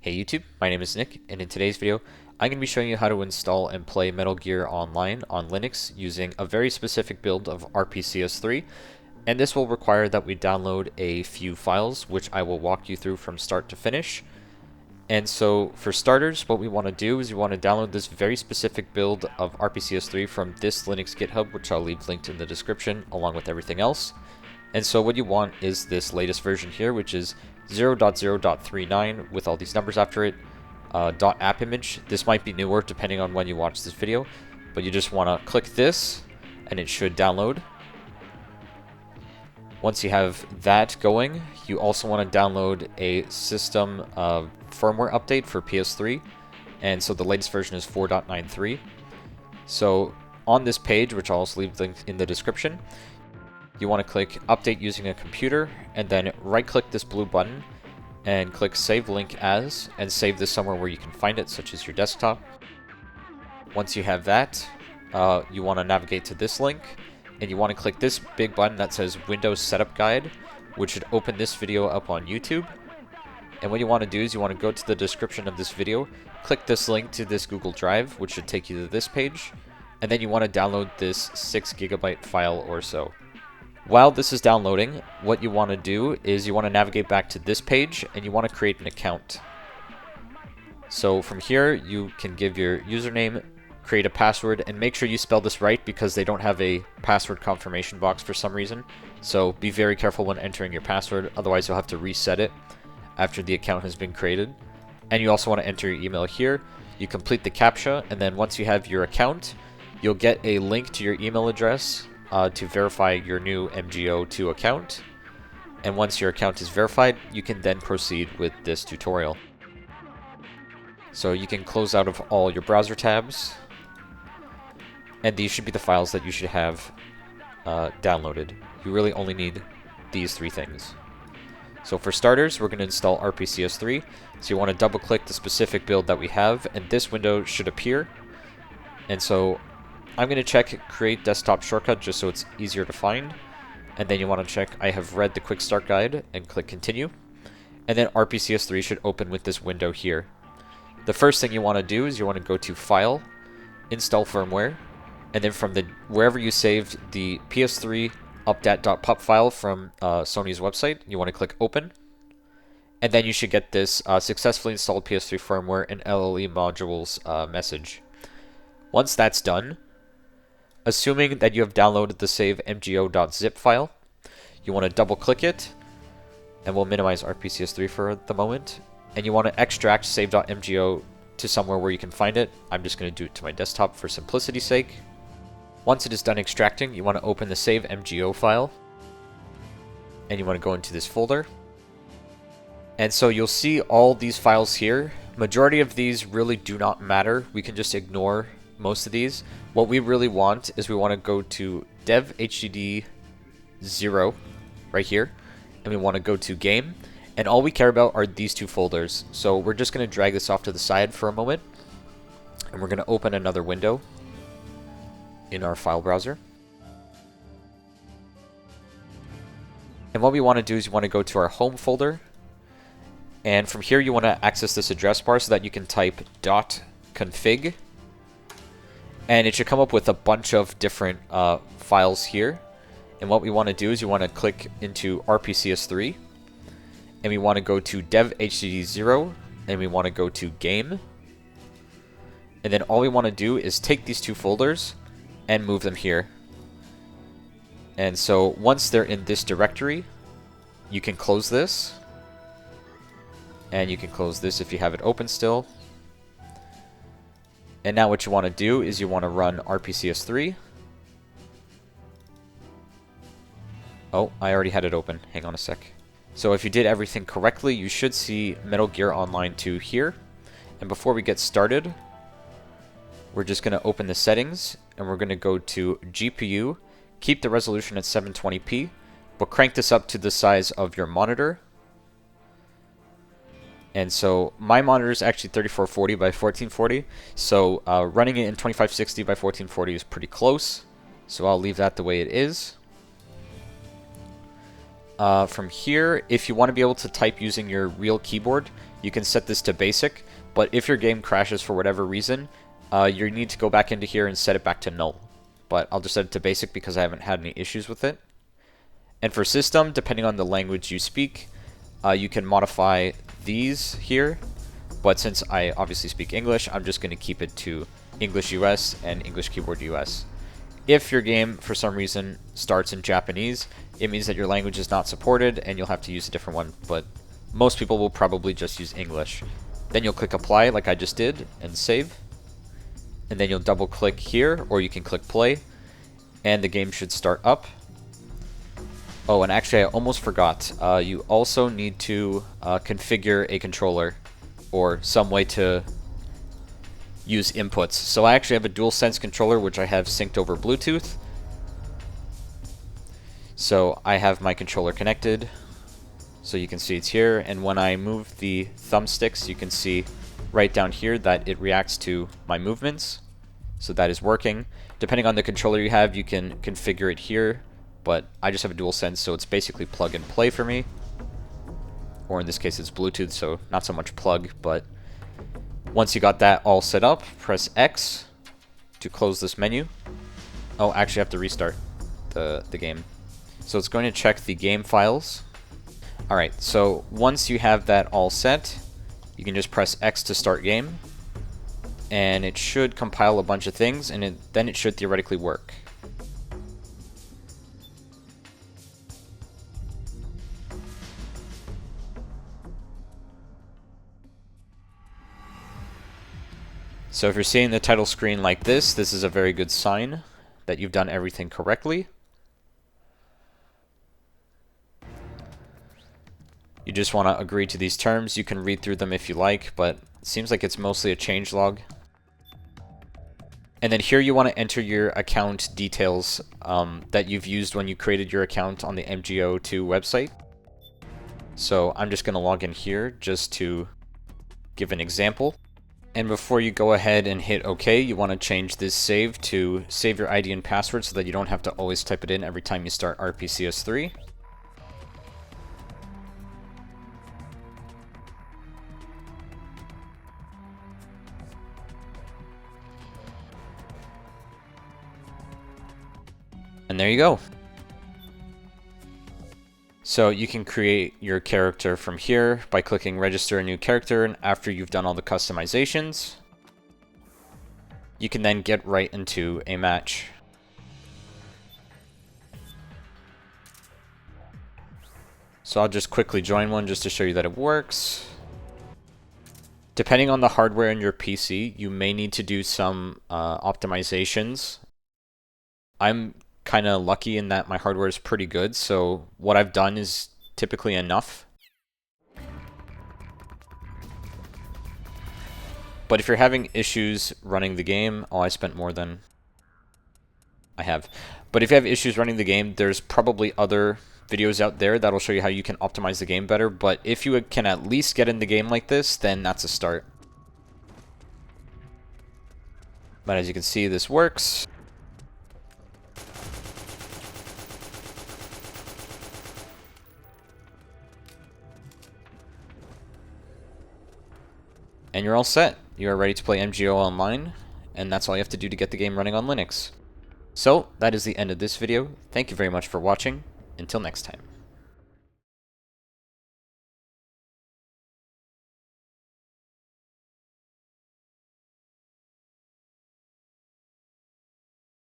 Hey YouTube, my name is Nick, and in today's video, I'm going to be showing you how to install and play Metal Gear Online on Linux using a very specific build of RPCS3, and this will require that we download a few files, which I will walk you through from start to finish. And so, for starters, what we want to do is we want to download this very specific build of RPCS3 from this Linux GitHub, which I'll leave linked in the description, along with everything else. And so what you want is this latest version here, which is 0.0.39 with all these numbers after it, .app image. This might be newer depending on when you watch this video, but you just want to click this and it should download. Once you have that going, you also want to download a system firmware update for PS3, and so the latest version is 4.93. So on this page, which I'll also leave linked in the description, you want to click Update using a computer, and then right-click this blue button and click Save Link As, and save this somewhere where you can find it, such as your desktop. Once you have that, you want to navigate to this link, and you want to click this big button that says Windows Setup Guide, which should open this video up on YouTube. And what you want to do is you want to go to the description of this video, click this link to this Google Drive, which should take you to this page, and then you want to download this 6 GB file or so. While this is downloading, what you want to do is you want to navigate back to this page and you want to create an account. So from here, you can give your username, create a password, and make sure you spell this right because they don't have a password confirmation box for some reason. So be very careful when entering your password, otherwise you'll have to reset it after the account has been created. And you also want to enter your email here. You complete the CAPTCHA, and then once you have your account, you'll get a link to your email address to verify your new MGO2 account. And once your account is verified, you can then proceed with this tutorial. So you can close out of all your browser tabs, and these should be the files that you should have downloaded. You really only need these three things. So for starters, we're going to install RPCS3. So you want to double click the specific build that we have, and this window should appear. And so I'm going to check Create Desktop Shortcut just so it's easier to find. And then you want to check I have read the Quick Start Guide and click Continue. And then RPCS3 should open with this window here. The first thing you want to do is you want to go to File, Install Firmware, and then from wherever you saved the PS3 updat.pup file from Sony's website, you want to click Open. And then you should get this successfully installed PS3 firmware and LLE modules message. Once that's done, assuming that you have downloaded the SaveMGO.zip file, you want to double click it, and we'll minimize RPCS3 for the moment, and you want to extract save.mgo to somewhere where you can find it. I'm just going to do it to my desktop for simplicity's sake. Once it is done extracting, you want to open the SaveMGO file, and you want to go into this folder. And so you'll see all these files here. Majority of these really do not matter. We can just ignore most of these. What we really want is we want to go to dev.hdd0 right here, and we want to go to game, and all we care about are these two folders. So we're just going to drag this off to the side for a moment, and we're going to open another window in our file browser. And what we want to do is you want to go to our home folder, and from here you want to access this address bar so that you can type .config, and it should come up with a bunch of different files here. And what we want to do is you want to click into RPCS3, and we want to go to dev.hdd0, and we want to go to game, and then all we want to do is take these two folders and move them here. And so once they're in this directory, you can close this, and you can close this if you have it open still. And now what you want to do is you want to run RPCS3. Oh, I already had it open. Hang on a sec. So if you did everything correctly, you should see Metal Gear Online 2 here. And before we get started, we're just going to open the settings, and we're going to go to GPU, keep the resolution at 720p, but crank this up to the size of your monitor. And so my monitor is actually 3440 by 1440, so running it in 2560 by 1440 is pretty close, so I'll leave that the way it is. From here, if you want to be able to type using your real keyboard, you can set this to basic, but if your game crashes for whatever reason, you need to go back into here and set it back to null. But I'll just set it to basic because I haven't had any issues with it. And for system, depending on the language you speak, you can modify these here. But since I obviously speak English, I'm just going to keep it to English US and English Keyboard US. If your game, for some reason, starts in Japanese, it means that your language is not supported and you'll have to use a different one. But most people will probably just use English. Then you'll click apply like I just did and save. And then you'll double click here, or you can click play, and the game should start up. Oh, and actually I almost forgot, you also need to configure a controller or some way to use inputs. So I actually have a DualSense controller which I have synced over Bluetooth. So I have my controller connected, so you can see it's here, and when I move the thumbsticks you can see right down here that it reacts to my movements. So that is working. Depending on the controller you have, you can configure it here, but I just have a DualSense, so it's basically plug and play for me. Or in this case it's Bluetooth, so not so much plug, but once you got that all set up, press X to close this menu. Oh, actually I have to restart the game. So it's going to check the game files. Alright, so once you have that all set, you can just press X to start game, and it should compile a bunch of things, and then it should theoretically work. So if you're seeing the title screen like this is a very good sign that you've done everything correctly. You just want to agree to these terms. You can read through them if you like, but it seems like it's mostly a changelog. And then here you want to enter your account details that you've used when you created your account on the MGO2 website. So I'm just going to log in here just to give an example. And before you go ahead and hit OK, you want to change this save to save your ID and password so that you don't have to always type it in every time you start RPCS3. And there you go. So you can create your character from here by clicking register a new character, and after you've done all the customizations, you can then get right into a match. So I'll just quickly join one just to show you that it works. Depending on the hardware in your PC, you may need to do some optimizations. I'm kind of lucky in that my hardware is pretty good, so what I've done is typically enough. But if you're having issues running the game, oh, I spent more than I have. But if you have issues running the game, there's probably other videos out there that'll show you how you can optimize the game better. But if you can at least get in the game like this, then that's a start. But as you can see, this works. And you're all set. You are ready to play MGO online, and that's all you have to do to get the game running on Linux. So, that is the end of this video. Thank you very much for watching. Until next time.